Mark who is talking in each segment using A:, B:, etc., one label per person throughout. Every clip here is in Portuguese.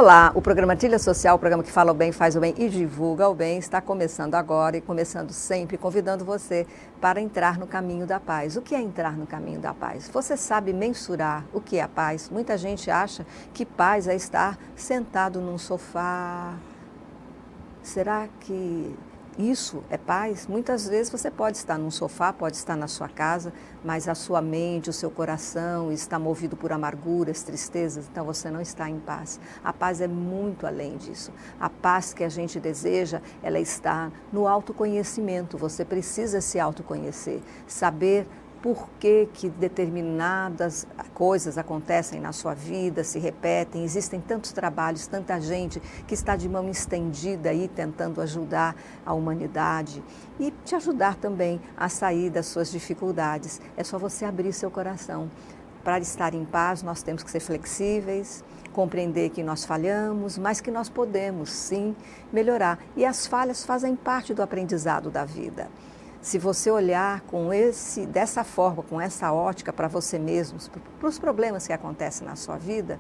A: Olá, o programa Trilha Social, o programa que fala o bem, faz o bem e divulga o bem, está começando agora e começando sempre, convidando você para entrar no caminho da paz. O que é entrar no caminho da paz? Você sabe mensurar o que é a paz? Muita gente acha que paz é estar sentado num sofá. Será que isso é paz? Muitas vezes você pode estar num sofá, pode estar na sua casa, mas a sua mente, o seu coração está movido por amarguras, tristezas, então você não está em paz. A paz é muito além disso. A paz que a gente deseja, ela está no autoconhecimento. Você precisa se autoconhecer, saber por que determinadas coisas acontecem na sua vida, se repetem. Existem tantos trabalhos, tanta gente que está de mão estendida aí tentando ajudar a humanidade e te ajudar também a sair das suas dificuldades. É só você abrir seu coração. Para estar em paz, nós temos que ser flexíveis, compreender que nós falhamos, mas que nós podemos sim melhorar. E as falhas fazem parte do aprendizado da vida. Se você olhar dessa forma, com essa ótica para você mesmo, para os problemas que acontecem na sua vida,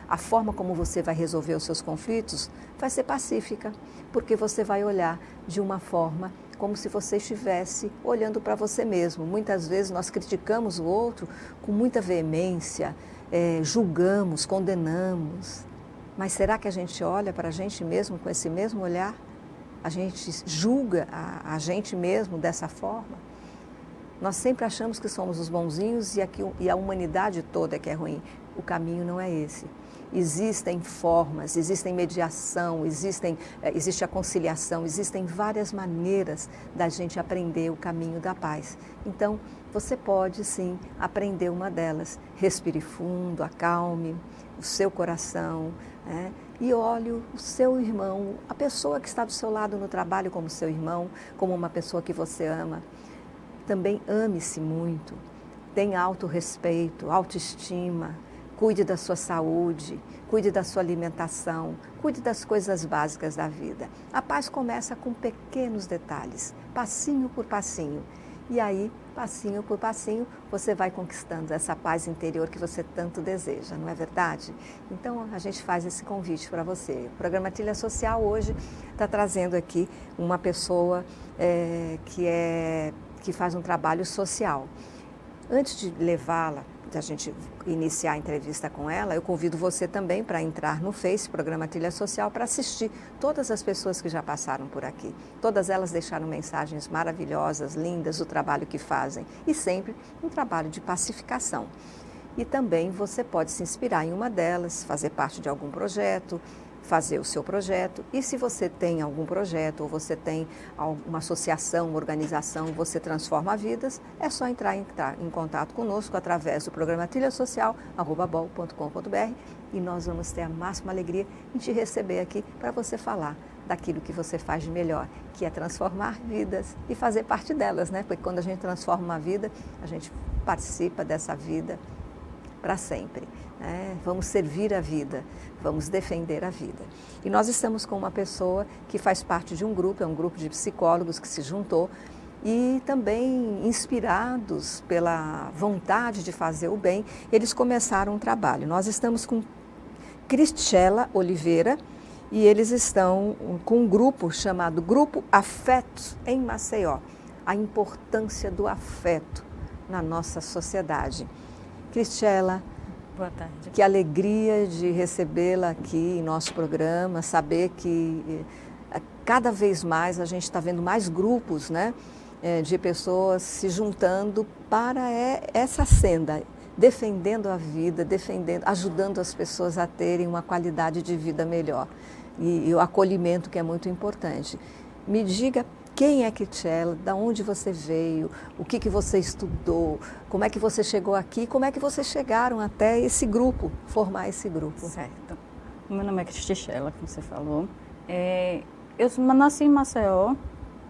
A: a forma como você vai resolver os seus conflitos vai ser pacífica, porque você vai olhar de uma forma como se você estivesse olhando para você mesmo. Muitas vezes nós criticamos o outro com muita veemência, julgamos, condenamos, mas será que a gente olha para a gente mesmo com esse mesmo olhar? A gente julga a gente mesmo dessa forma? Nós sempre achamos que somos os bonzinhos e a humanidade toda é que é ruim. O caminho não é esse. Existem formas, existem mediação, existe a conciliação, existem várias maneiras da gente aprender o caminho da paz. Então, você pode sim aprender uma delas. Respire fundo, acalme o seu coração, né? E olhe o seu irmão, a pessoa que está do seu lado no trabalho como seu irmão, como uma pessoa que você ama. Também ame-se muito, tenha autorrespeito, autoestima, cuide da sua saúde, cuide da sua alimentação, cuide das coisas básicas da vida. A paz começa com pequenos detalhes, passinho por passinho. E aí, passinho por passinho, você vai conquistando essa paz interior que você tanto deseja, não é verdade? Então, a gente faz esse convite para você. O programa Trilha Social hoje está trazendo aqui uma pessoa que faz um trabalho social. Antes de levá-la, de a gente iniciar a entrevista com ela, eu convido você também para entrar no Face, Programa Trilha Social, para assistir todas as pessoas que já passaram por aqui. Todas elas deixaram mensagens maravilhosas, lindas, do trabalho que fazem. E sempre um trabalho de pacificação. E também você pode se inspirar em uma delas, fazer parte de algum projeto, fazer o seu projeto. E se você tem algum projeto ou você tem uma associação, uma organização, você transforma vidas, é só entrar em contato conosco através do programa trilhasocial@bol.com.br e nós vamos ter a máxima alegria em te receber aqui para você falar daquilo que você faz de melhor, que é transformar vidas e fazer parte delas, né? Porque quando a gente transforma uma vida, a gente participa dessa vida para sempre. Vamos servir a vida, vamos defender a vida. E nós estamos com uma pessoa que faz parte de um grupo, é um grupo de psicólogos que se juntou e também inspirados pela vontade de fazer o bem, eles começaram um trabalho. Nós estamos com Cristela Oliveira e eles estão com um grupo chamado Grupo Afetos em Maceió. A importância do afeto na nossa sociedade. Cristela,
B: boa tarde.
A: Que alegria de recebê-la aqui em nosso programa, saber que cada vez mais a gente está vendo mais grupos, né, de pessoas se juntando para essa senda, defendendo a vida, ajudando as pessoas a terem uma qualidade de vida melhor e o acolhimento que é muito importante. Me diga, quem é Cristela? Da onde você veio? O que você estudou? Como é que você chegou aqui? Como é que vocês chegaram até esse grupo, formar esse grupo?
B: Certo. O meu nome é Cristela, como você falou. Eu nasci em Maceió,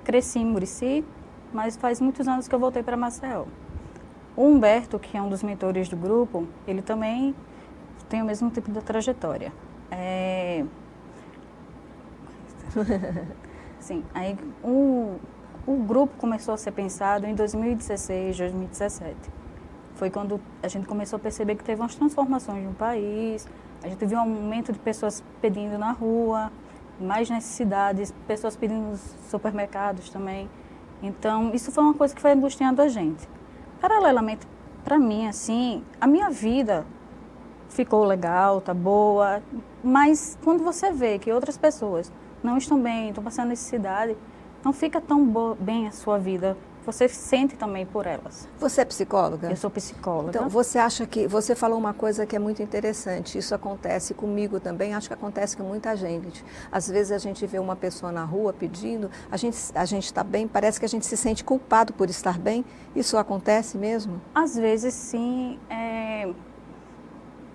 B: cresci em Murici, mas faz muitos anos que eu voltei para Maceió. O Humberto, que é um dos mentores do grupo, ele também tem o mesmo tipo de trajetória. Sim, aí o grupo começou a ser pensado em 2016, 2017. Foi quando a gente começou a perceber que teve umas transformações no país, A gente viu um aumento de pessoas pedindo na rua, mais necessidades, pessoas pedindo nos supermercados também. Então, isso foi uma coisa que foi angustiando a gente. Paralelamente, para mim, assim, a minha vida ficou legal, tá boa, mas quando você vê que outras pessoas não estão bem, estão passando necessidade, não fica tão bem a sua vida. Você sente também por elas.
A: Você é psicóloga?
B: Eu sou psicóloga.
A: Então, você acha que... Você falou uma coisa que é muito interessante. Isso acontece comigo também, acho que acontece com muita gente. Às vezes a gente vê uma pessoa na rua pedindo, a gente está bem, parece que a gente se sente culpado por estar bem. Isso acontece mesmo?
B: Às vezes, sim.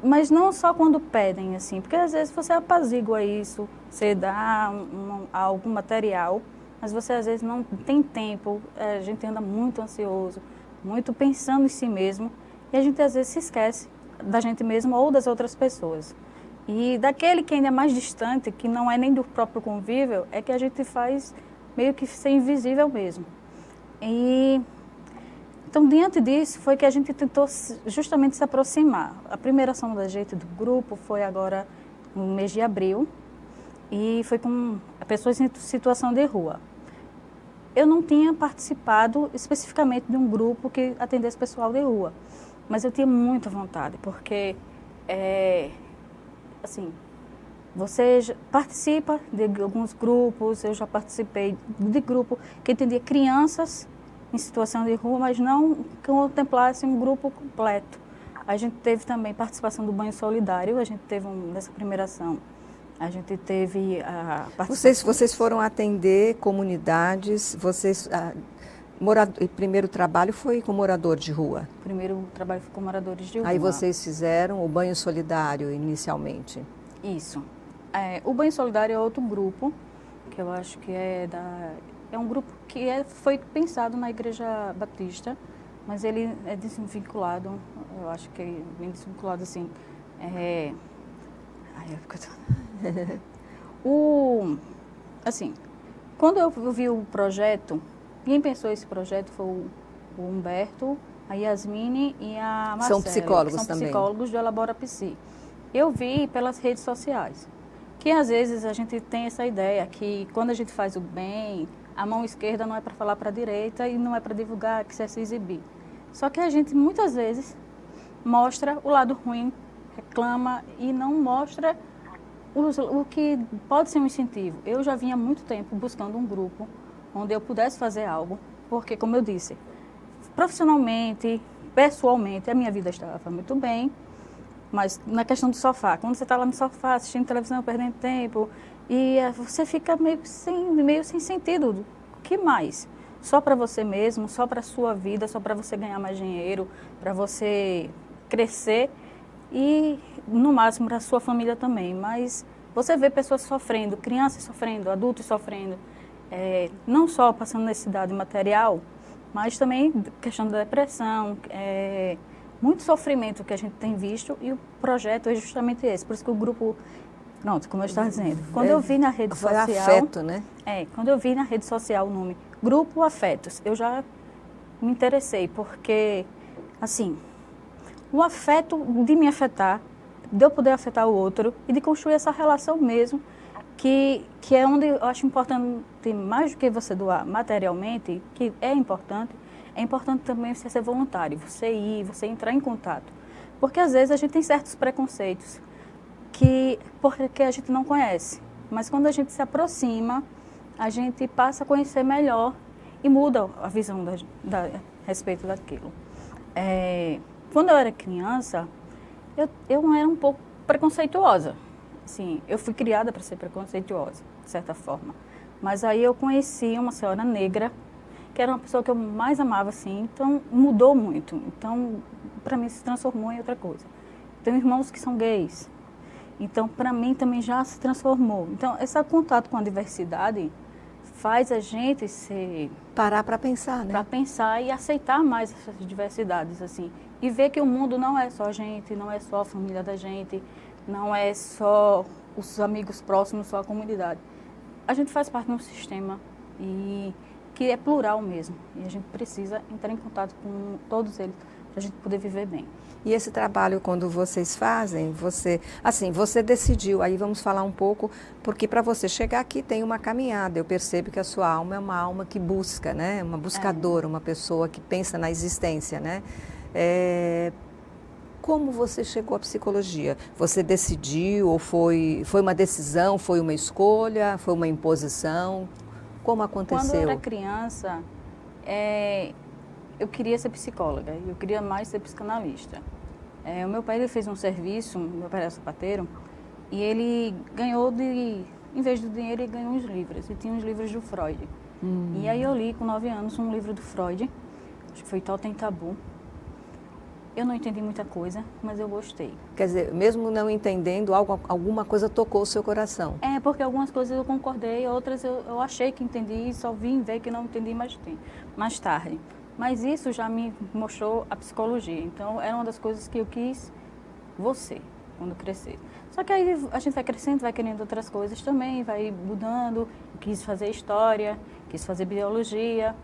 B: Mas não só quando pedem, assim. Porque às vezes você apazigua isso, você dá algum material, mas você às vezes não tem tempo, a gente anda muito ansioso, muito pensando em si mesmo, e a gente às vezes se esquece da gente mesmo ou das outras pessoas. E daquele que ainda é mais distante, que não é nem do próprio convívio, é que a gente faz meio que ser invisível mesmo. Então, diante disso, foi que a gente tentou justamente se aproximar. A primeira ação da gente do grupo foi agora no mês de abril, e foi com pessoas em situação de rua. Eu não tinha participado especificamente de um grupo que atendesse pessoal de rua, mas eu tinha muita vontade, porque, assim, você participa de alguns grupos, eu já participei de grupo que atendia crianças em situação de rua, mas não contemplasse um grupo completo. A gente teve também participação do banho solidário, a gente teve nessa primeira ação. A gente teve a participação...
A: Vocês foram atender comunidades, o primeiro trabalho foi com morador de rua?
B: O primeiro trabalho foi com moradores de rua.
A: Aí vocês fizeram o banho solidário inicialmente?
B: Isso. O banho solidário é outro grupo, que eu acho que é um grupo que foi pensado na Igreja Batista, mas ele é desvinculado, eu acho que é bem desvinculado assim. Assim, quando eu vi o projeto, quem pensou esse projeto foi o Humberto, a Yasmine e a Marcela.
A: São psicólogos também.
B: São psicólogos do Elabora Psi. Eu vi pelas redes sociais, que às vezes a gente tem essa ideia que quando a gente faz o bem, a mão esquerda não é para falar para a direita e não é para divulgar, que é se exibir. Só que a gente muitas vezes mostra o lado ruim, reclama e não mostra o que pode ser um incentivo. Eu já vinha há muito tempo buscando um grupo onde eu pudesse fazer algo, porque, como eu disse, profissionalmente, pessoalmente, a minha vida estava muito bem, mas na questão do sofá, quando você está lá no sofá assistindo televisão, perdendo tempo, e você fica meio sem sentido. O que mais? Só para você mesmo, só para a sua vida, só para você ganhar mais dinheiro, para você crescer e, no máximo, para a sua família também. Mas você vê pessoas sofrendo, crianças sofrendo, adultos sofrendo, não só passando necessidade material, mas também questão da depressão, muito sofrimento que a gente tem visto, e o projeto é justamente esse. Por isso que o grupo, pronto, como eu estava dizendo, quando eu vi na rede social...
A: Foi afeto, né?
B: Quando eu vi na rede social o nome Grupo Afetos, eu já me interessei, porque, assim, o afeto de me afetar, de eu poder afetar o outro e de construir essa relação mesmo, que é onde eu acho importante, mais do que você doar materialmente, que é importante também você ser voluntário, você ir, você entrar em contato. Porque às vezes a gente tem certos preconceitos porque a gente não conhece. Mas quando a gente se aproxima, a gente passa a conhecer melhor e muda a visão a respeito daquilo. Quando eu era criança, eu era um pouco preconceituosa. Assim, eu fui criada para ser preconceituosa, de certa forma. Mas aí eu conheci uma senhora negra, que era uma pessoa que eu mais amava, assim, então mudou muito. Então, para mim, se transformou em outra coisa. Tenho irmãos que são gays, então, para mim, também já se transformou. Então, esse contato com a diversidade faz a gente
A: parar para pensar, né?
B: Para pensar e aceitar mais essas diversidades, assim. E ver que o mundo não é só a gente, não é só a família da gente, não é só os amigos próximos, só a comunidade. A gente faz parte de um sistema que é plural mesmo. E a gente precisa entrar em contato com todos eles para a gente poder viver bem.
A: E esse trabalho, quando vocês fazem, você decidiu, aí vamos falar um pouco, porque para você chegar aqui tem uma caminhada. Eu percebo que a sua alma é uma alma que busca, né? Uma buscadora, uma pessoa que pensa na existência, né? Como você chegou à psicologia? Você decidiu ou foi uma decisão, foi uma escolha, foi uma imposição? Como aconteceu?
B: Quando eu era criança, eu queria ser psicóloga, eu queria mais ser psicanalista. O meu pai ele fez um serviço, meu pai era sapateiro, e ele ganhou em vez do dinheiro, ele ganhou uns livros, e tinha uns livros do Freud. E aí eu li com 9 anos um livro do Freud, acho que foi Totem Tabu. Eu não entendi muita coisa, mas eu gostei.
A: Quer dizer, mesmo não entendendo, alguma coisa tocou o seu coração?
B: Porque algumas coisas eu concordei, outras eu achei que entendi e só vim ver que não entendi mais tarde. Mas isso já me mostrou a psicologia. Então, era uma das coisas que eu quis quando crescer. Só que aí a gente vai crescendo, vai querendo outras coisas também, vai mudando. Eu quis fazer história, quis fazer biologia.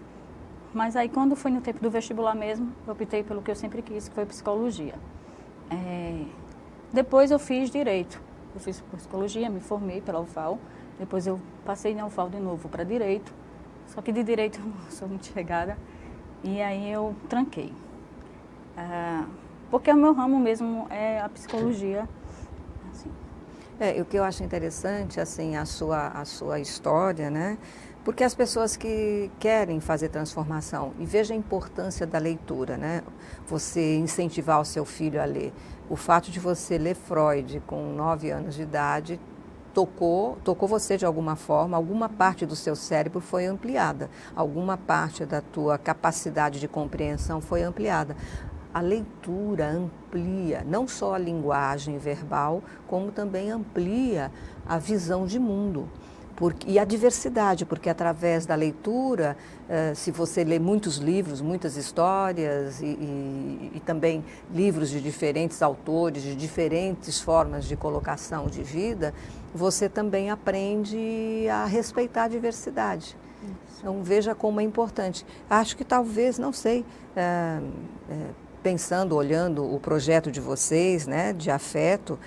B: Mas aí, quando foi no tempo do vestibular mesmo, eu optei pelo que eu sempre quis, que foi psicologia. Depois eu fiz direito. Eu fiz psicologia, me formei pela UFAL. Depois eu passei na UFAL de novo para direito. Só que de direito eu não sou muito chegada. E aí eu tranquei. Porque o meu ramo mesmo é a psicologia. Assim.
A: O que eu acho interessante, assim, a sua história, né? Porque as pessoas que querem fazer transformação, e veja a importância da leitura, né? Você incentivar o seu filho a ler. O fato de você ler Freud com 9 anos de idade tocou você de alguma forma, alguma parte do seu cérebro foi ampliada, alguma parte da tua capacidade de compreensão foi ampliada. A leitura amplia não só a linguagem verbal, como também amplia a visão de mundo. E a diversidade, porque através da leitura, se você lê muitos livros, muitas histórias e também livros de diferentes autores, de diferentes formas de colocação de vida, você também aprende a respeitar a diversidade. Isso. Então veja como é importante. Acho que talvez, não sei, pensando, olhando o projeto de vocês, né, de afeto,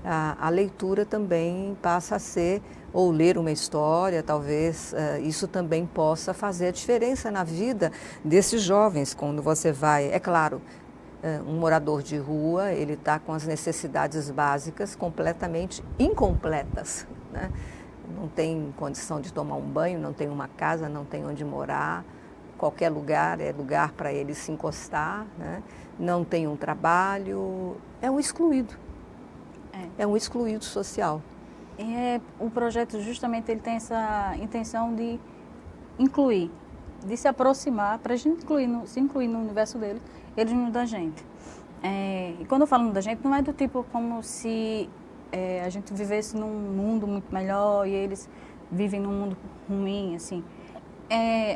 A: a leitura também passa a ser, ou ler uma história, talvez isso também possa fazer a diferença na vida desses jovens, quando você vai, é claro, um morador de rua, ele está com as necessidades básicas completamente incompletas, né? Não tem condição de tomar um banho, não tem uma casa, não tem onde morar, qualquer lugar é lugar para ele se encostar, né? Não tem um trabalho, é um excluído. É um excluído social.
B: O projeto justamente ele tem essa intenção de incluir, de se aproximar, para a gente se incluir no universo dele, eles no da gente. E quando eu falo no da gente, não é do tipo como se a gente vivesse num mundo muito melhor e eles vivem num mundo ruim, assim.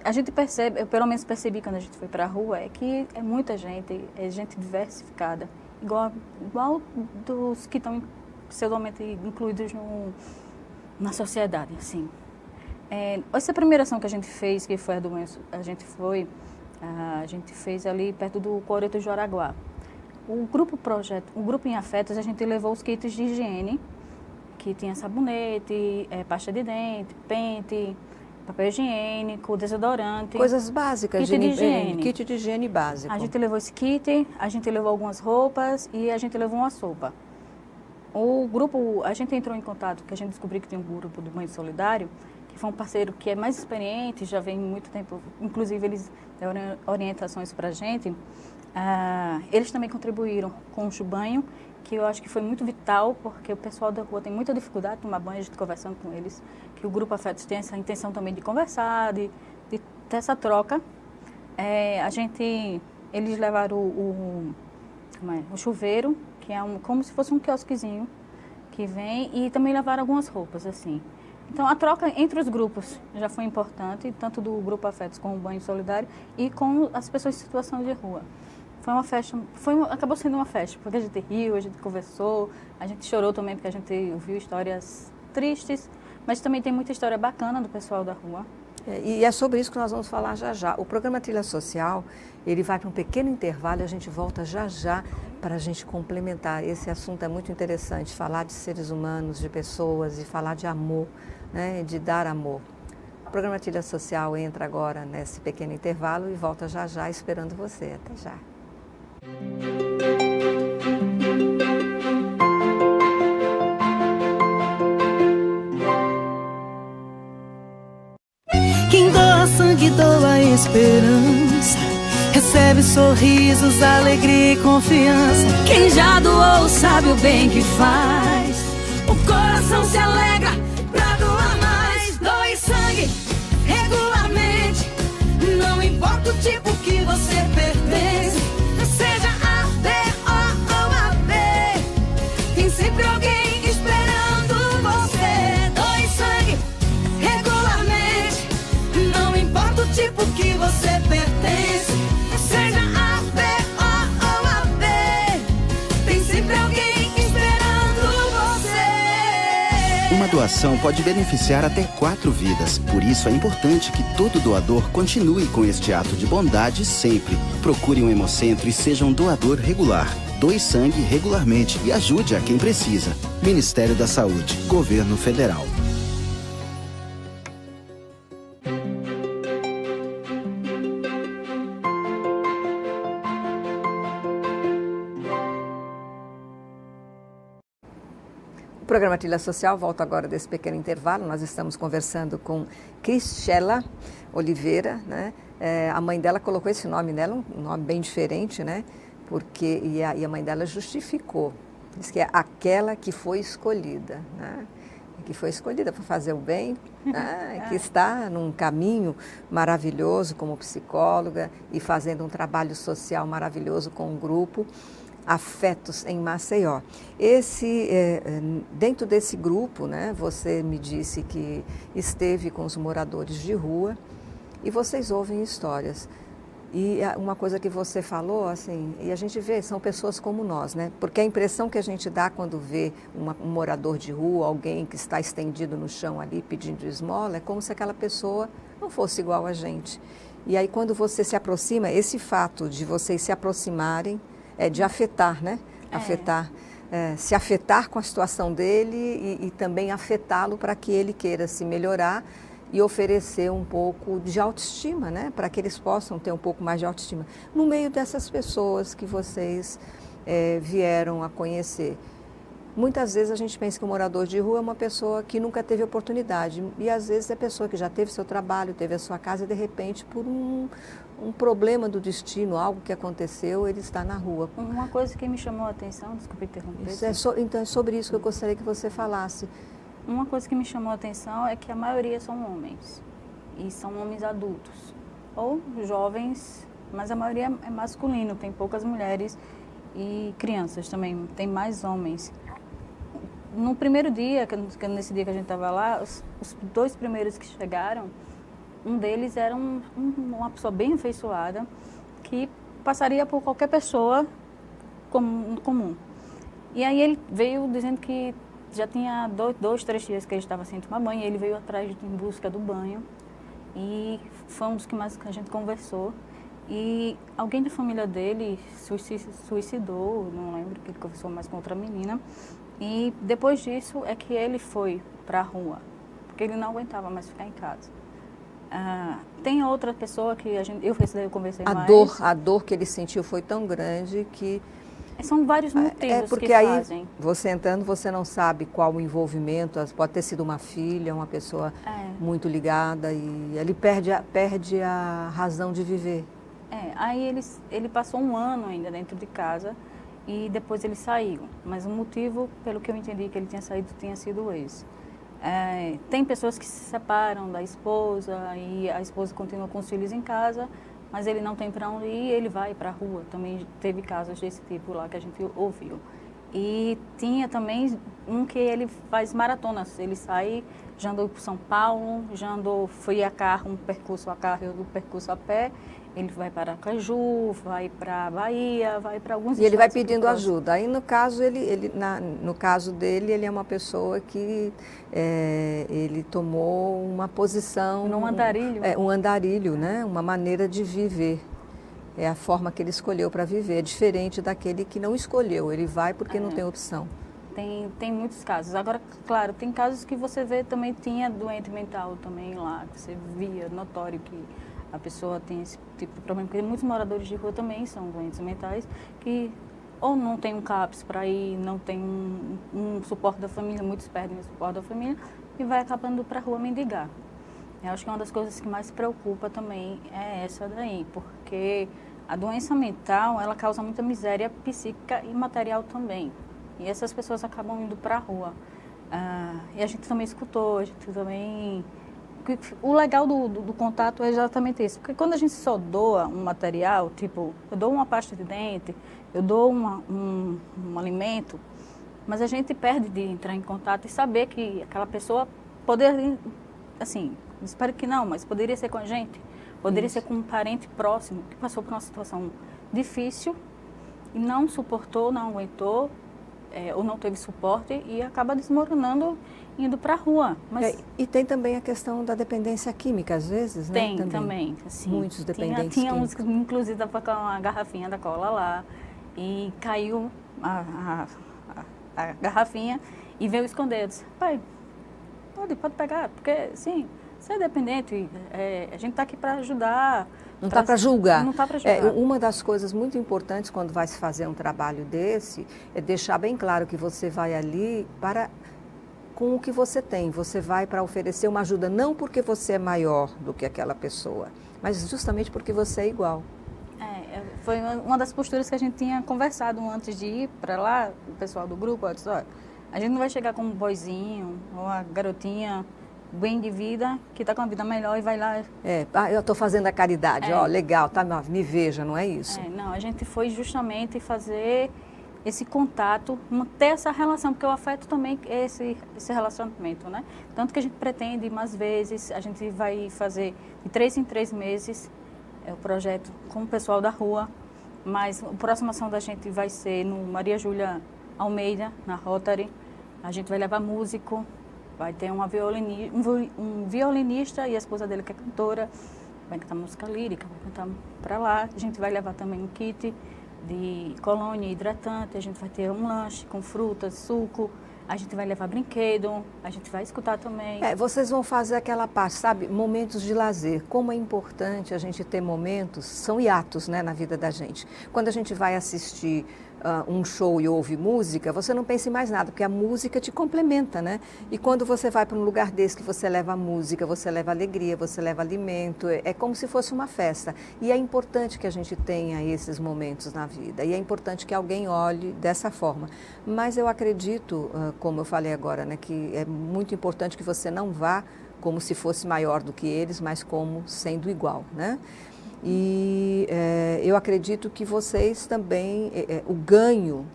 B: A gente percebe, eu pelo menos percebi quando a gente foi para a rua, que é muita gente, é gente diversificada, igual dos que estão pseudomente incluídos na sociedade, assim. Essa primeira ação que a gente fez, que foi a doença, a gente fez ali perto do Coreto de Joraguá. O grupo em afetos, a gente levou os kits de higiene, que tinha sabonete, pasta de dente, pente, papel higiênico, desodorante.
A: Coisas básicas,
B: kit de higiene.
A: Kit de higiene básico.
B: A gente levou esse kit, a gente levou algumas roupas e a gente levou uma sopa. O grupo, a gente entrou em contato, que a gente descobriu que tem um grupo do Banho Solidário, que foi um parceiro que é mais experiente, já vem muito tempo, inclusive eles deram orientações para a gente. Eles também contribuíram com o chubanho, que eu acho que foi muito vital, porque o pessoal da rua tem muita dificuldade de tomar banho, a gente conversando com eles, que o Grupo Afetos tem essa intenção também de conversar, de ter essa troca. Eles levaram o chuveiro, que é como se fosse um quiosquezinho que vem, e também levaram algumas roupas, assim. Então, a troca entre os grupos já foi importante, tanto do Grupo Afetos com o Banho Solidário e com as pessoas em situação de rua. Foi uma festa, acabou sendo uma festa, porque a gente riu, a gente conversou, a gente chorou também, porque a gente ouviu histórias tristes, mas também tem muita história bacana do pessoal da rua.
A: E é sobre isso que nós vamos falar já já. O programa Trilha Social, ele vai para um pequeno intervalo e a gente volta já já para a gente complementar. Esse assunto é muito interessante, falar de seres humanos, de pessoas e falar de amor, né, de dar amor. O programa Trilha Social entra agora nesse pequeno intervalo e volta já já esperando você. Até já.
C: Quem doa sangue, doa esperança. Recebe sorrisos, alegria e confiança. Quem já doou sabe o bem que faz. O coração se alegra pra doar mais. Doe sangue regularmente. Não importa o tipo que você pertence. Seja A, B, O ou AB. Tem sempre alguém esperando você. Doe sangue regularmente. Não importa o tipo que você pertence. Seja A, B, O ou AB. Tem sempre alguém esperando você.
D: Uma doação pode beneficiar até 4 vidas. Por isso é importante que todo doador continue com este ato de bondade sempre. Procure um hemocentro e seja um doador regular. Doe sangue regularmente e ajude a quem precisa. Ministério da Saúde, Governo Federal.
A: O programa Trilha Social volta agora desse pequeno intervalo. Nós estamos conversando com Cristela Oliveira, né? A mãe dela colocou esse nome nela, um nome bem diferente, né? E a mãe dela justificou. Diz que é aquela que foi escolhida, né? Que foi escolhida para fazer o bem, né? Que está num caminho maravilhoso como psicóloga e fazendo um trabalho social maravilhoso com um grupo. Afetos em Maceió. Dentro desse grupo, né, você me disse que esteve com os moradores de rua e vocês ouvem histórias. E uma coisa que você falou, assim, e a gente vê, são pessoas como nós, né? Porque a impressão que a gente dá quando vê um morador de rua, alguém que está estendido no chão ali pedindo esmola, é como se aquela pessoa não fosse igual a gente. E aí quando você se aproxima, esse fato de vocês se aproximarem, de afetar, né? Se afetar com a situação dele e também afetá-lo para que ele queira se melhorar e oferecer um pouco de autoestima, né? Para que eles possam ter um pouco mais de autoestima. No meio dessas pessoas que vocês vieram a conhecer. Muitas vezes a gente pensa que o morador de rua é uma pessoa que nunca teve oportunidade. E às vezes é pessoa que já teve seu trabalho, teve a sua casa e de repente por um problema do destino, algo que aconteceu, ele está na rua.
B: Uma coisa que me chamou a atenção, desculpe interromper.
A: Então é sobre isso que eu gostaria que você falasse.
B: Uma coisa que me chamou a atenção é que a maioria são homens. E são homens adultos. Ou jovens, mas a maioria é masculino, tem poucas mulheres e crianças também, tem mais homens. No primeiro dia, nesse dia que a gente estava lá, os 2 primeiros que chegaram, um deles era uma pessoa bem afeiçoada, que passaria por qualquer pessoa comum. E aí ele veio dizendo que já tinha 3 dias que ele estava sem tomar banho, e ele veio atrás em busca do banho, e foi um dos que mais a gente conversou. E alguém da família dele suicidou, não lembro, que ele conversou mais com outra menina. E depois disso é que ele foi para a rua, porque ele não aguentava mais ficar em casa. Tem outra pessoa que eu conversei mais.
A: A dor que ele sentiu foi tão grande que...
B: São vários motivos
A: porque
B: que fazem.
A: Aí, você entrando, você não sabe qual o envolvimento, pode ter sido uma filha, uma pessoa muito ligada, e ele perde a razão de viver.
B: Aí ele passou um ano ainda dentro de casa e depois ele saiu. Mas o motivo, pelo que eu entendi que ele tinha saído, tinha sido esse. Tem pessoas que se separam da esposa e a esposa continua com os filhos em casa, mas ele não tem para onde ir e ele vai para a rua. Também teve casos desse tipo lá que a gente ouviu. E tinha também um que ele faz maratonas. Ele sai, já andou por São Paulo, já andou, foi a carro, um percurso a carro e outro percurso a pé. Ele vai para Aracaju, vai para Bahia, vai para alguns
A: E ele vai
B: estados
A: pedindo
B: próximos.
A: ajuda. Aí, no caso, no caso dele, ele é uma pessoa que ele tomou uma posição...
B: Num andarilho.
A: Um andarilho, né? Uma maneira de viver. É a forma que ele escolheu para viver. É diferente daquele que não escolheu. Ele vai porque não tem opção.
B: Tem muitos casos. Agora, claro, tem casos que você vê também, tinha doente mental também lá, que você via, notório que a pessoa tem esse tipo de problema, porque muitos moradores de rua também são doentes mentais, que ou não tem um CAPS para ir, não tem um suporte da família, muitos perdem o suporte da família e vai acabando para a rua mendigar. Eu acho que uma das coisas que mais preocupa também é essa daí, porque a doença mental, ela causa muita miséria psíquica e material também. E essas pessoas acabam indo para a rua. E a gente também escutou, a gente também... O legal do contato é exatamente isso. Porque quando a gente só doa um material, tipo, eu dou uma pasta de dente, eu dou um alimento, mas a gente perde de entrar em contato e saber que aquela pessoa poderia, assim, espero que não, mas poderia ser com a gente, poderia ser com um parente próximo que passou por uma situação difícil e não suportou, não aguentou, ou não teve suporte e acaba desmoronando indo para a rua. Mas
A: e tem também a questão da dependência química, às vezes, né?
B: Tem também. Assim,
A: muitos dependentes
B: tinha uns,
A: químicos.
B: inclusive, dá para uma garrafinha da cola lá e caiu a garrafinha e veio esconder. Eu disse, pai, pode pegar, porque, sim, você é dependente, a gente está aqui para ajudar.
A: Não está para julgar.
B: Não está para julgar.
A: Uma das coisas muito importantes quando vai se fazer um trabalho desse é deixar bem claro que você vai ali com o que você tem. Você vai para oferecer uma ajuda, não porque você é maior do que aquela pessoa, mas justamente porque você é igual.
B: Foi uma das posturas que a gente tinha conversado antes de ir para lá, o pessoal do grupo, eu disse, olha, a gente não vai chegar com um boizinho ou uma garotinha bem de vida, que está com a vida melhor e vai lá...
A: eu estou fazendo a caridade, legal, tá, me veja, não é isso?
B: Não, a gente foi justamente fazer esse contato, manter essa relação, porque o afeto também é esse relacionamento, né? Tanto que a gente pretende, mais vezes, a gente vai fazer de 3 em 3 meses o projeto com o pessoal da rua, mas a próxima ação da gente vai ser no Maria Júlia Almeida, na Rotary. A gente vai levar músico, vai ter um violinista e a esposa dele que é cantora, vai cantar música lírica, vai cantar para lá. A gente vai levar também um kit de colônia hidratante, a gente vai ter um lanche com frutas, suco, a gente vai levar brinquedo, a gente vai escutar também.
A: Vocês vão fazer aquela parte, sabe, momentos de lazer. Como é importante a gente ter momentos, são hiatos, né, na vida da gente. Quando a gente vai assistir um show e ouve música, você não pensa em mais nada, porque a música te complementa, né? E quando você vai para um lugar desse que você leva música, você leva alegria, você leva alimento, é como se fosse uma festa. E é importante que a gente tenha esses momentos na vida, e é importante que alguém olhe dessa forma. Mas eu acredito, como eu falei agora, né, que é muito importante que você não vá como se fosse maior do que eles, mas como sendo igual, né? E eu acredito que vocês também, o ganho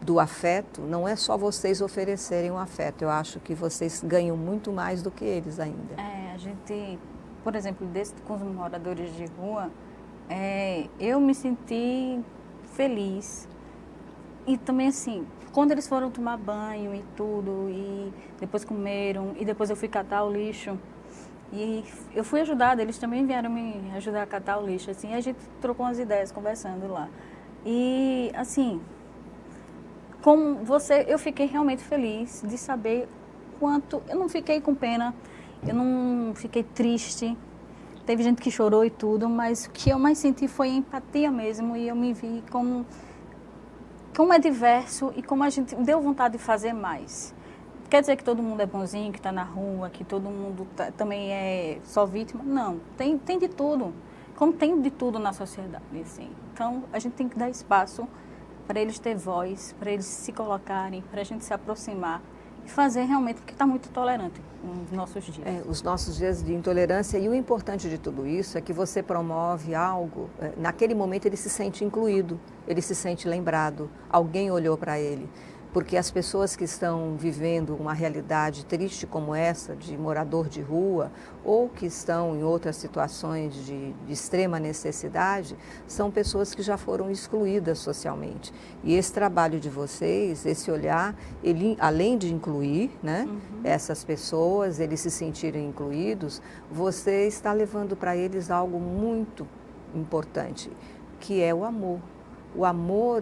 A: do afeto, não é só vocês oferecerem um afeto, eu acho que vocês ganham muito mais do que eles ainda.
B: A gente, por exemplo, com os moradores de rua, eu me senti feliz. E também assim, quando eles foram tomar banho e tudo, e depois comeram, e depois eu fui catar o lixo, e eu fui ajudada, eles também vieram me ajudar a catar o lixo, assim, a gente trocou umas ideias conversando lá. E, assim, como eu fiquei realmente feliz de saber quanto... Eu não fiquei com pena, eu não fiquei triste, teve gente que chorou e tudo, mas o que eu mais senti foi empatia mesmo, e eu me vi como é diverso e como a gente deu vontade de fazer mais. Quer dizer que todo mundo é bonzinho, que está na rua, que todo mundo também é só vítima? Não, tem de tudo, como tem de tudo na sociedade, assim. Então, a gente tem que dar espaço para eles ter voz, para eles se colocarem, para a gente se aproximar e fazer realmente, porque está muito tolerante nos nossos dias.
A: Os nossos dias de intolerância, e o importante de tudo isso é que você promove algo, naquele momento ele se sente incluído, ele se sente lembrado, alguém olhou para ele. porque as pessoas que estão vivendo uma realidade triste como essa, de morador de rua, ou que estão em outras situações de extrema necessidade, são pessoas que já foram excluídas socialmente. E esse trabalho de vocês, esse olhar, ele, além de incluir, né, essas pessoas, eles se sentirem incluídos, você está levando para eles algo muito importante, que é o amor. O amor,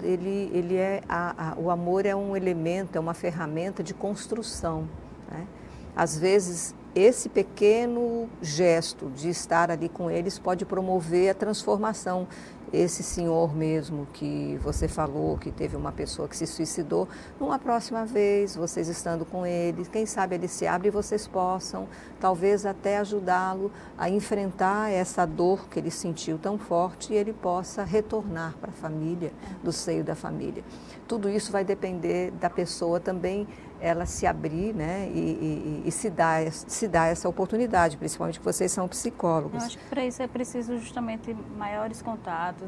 A: o amor é um elemento, é uma ferramenta de construção, né? Às vezes, esse pequeno gesto de estar ali com eles pode promover a transformação. Esse senhor mesmo que você falou, que teve uma pessoa que se suicidou, numa próxima vez, vocês estando com ele, quem sabe ele se abre e vocês possam, talvez até ajudá-lo a enfrentar essa dor que ele sentiu tão forte e ele possa retornar para a família, do seio da família. Tudo isso vai depender da pessoa também, ela se abrir, né, e se dar essa oportunidade, principalmente que vocês são psicólogos.
B: Eu acho que para isso é preciso justamente maiores contatos,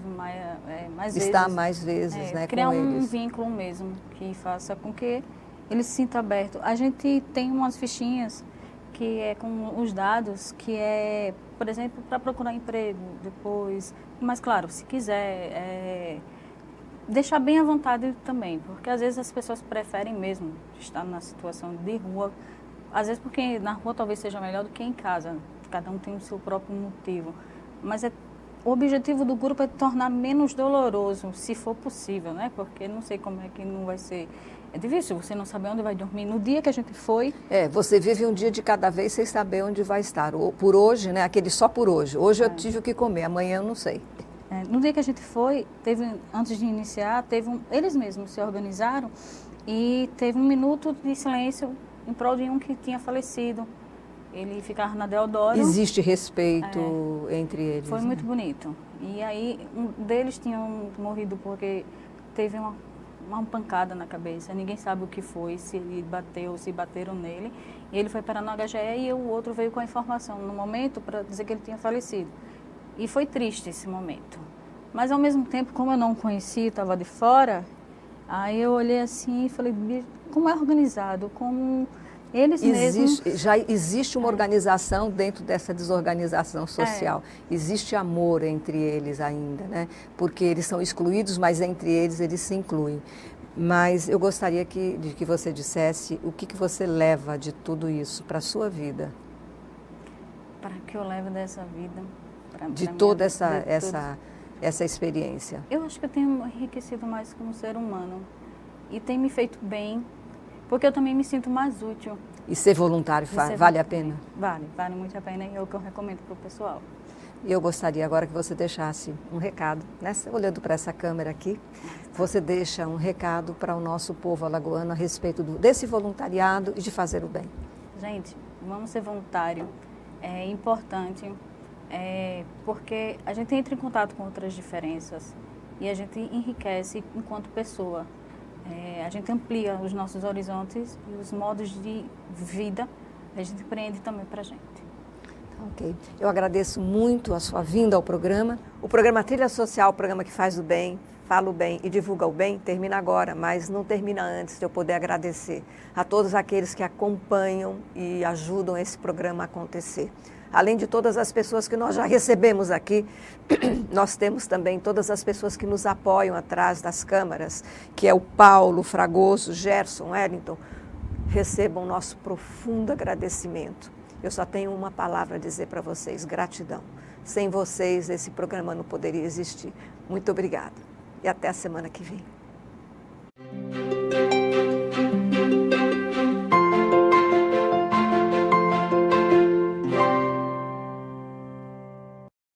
B: mais
A: estar
B: vezes,
A: mais vezes, né,
B: criar
A: com
B: um
A: eles.
B: vínculo mesmo que faça com que ele se sinta aberto. A gente tem umas fichinhas que é com os dados, que é, por exemplo, para procurar emprego depois, mas claro, se quiser deixar bem à vontade também, porque às vezes as pessoas preferem mesmo estar na situação de rua, às vezes porque na rua talvez seja melhor do que em casa, cada um tem o seu próprio motivo, mas o objetivo do grupo é tornar menos doloroso, se for possível, né? Porque não sei como é que não vai ser. É difícil, você não saber onde vai dormir. No dia que a gente foi...
A: Você vive um dia de cada vez sem saber onde vai estar. Por hoje, né? Aquele só por hoje. Hoje eu tive o que comer, amanhã eu não sei.
B: No dia que a gente foi, antes de iniciar, eles mesmos se organizaram e teve 1 minuto de silêncio em prol de um que tinha falecido. Ele ficava na Deodoro.
A: Existe respeito entre eles.
B: Foi muito bonito. E aí, um deles tinha morrido porque teve uma pancada na cabeça. Ninguém sabe o que foi, se ele bateu, se bateram nele. E ele foi parar no HGE e o outro veio com a informação no momento para dizer que ele tinha falecido. E foi triste esse momento. Mas, ao mesmo tempo, como eu não conhecia, estava de fora, aí eu olhei assim e falei, como é organizado, como eles mesmos...
A: Já existe uma organização dentro dessa desorganização social. Existe amor entre eles ainda, né? Porque eles são excluídos, mas entre eles se incluem. Mas eu gostaria de que você dissesse o que você leva de tudo isso para a sua vida.
B: Para que eu levo dessa vida...
A: De toda essa experiência.
B: Eu acho que eu tenho enriquecido mais como ser humano e tem me feito bem, porque eu também me sinto mais útil.
A: E ser voluntário vale a pena?
B: Vale muito a pena e é o que eu recomendo para o pessoal.
A: E eu gostaria agora que você deixasse um recado, né? Olhando para essa câmera aqui, você deixa um recado para o nosso povo alagoano a respeito desse voluntariado e de fazer o bem.
B: Gente, vamos ser voluntário, é importante. Porque a gente entra em contato com outras diferenças e a gente enriquece enquanto pessoa. A gente amplia os nossos horizontes e os modos de vida, a gente empreende também para a gente.
A: Ok. Eu agradeço muito a sua vinda ao programa. O programa Trilha Social, o programa que faz o bem, fala o bem e divulga o bem, termina agora, mas não termina antes de eu poder agradecer a todos aqueles que acompanham e ajudam esse programa a acontecer. Além de todas as pessoas que nós já recebemos aqui, nós temos também todas as pessoas que nos apoiam atrás das câmaras, que é o Paulo, Fragoso, Gerson, Wellington. Recebam nosso profundo agradecimento. Eu só tenho uma palavra a dizer para vocês, gratidão. Sem vocês, esse programa não poderia existir. Muito obrigada. E até a semana que vem.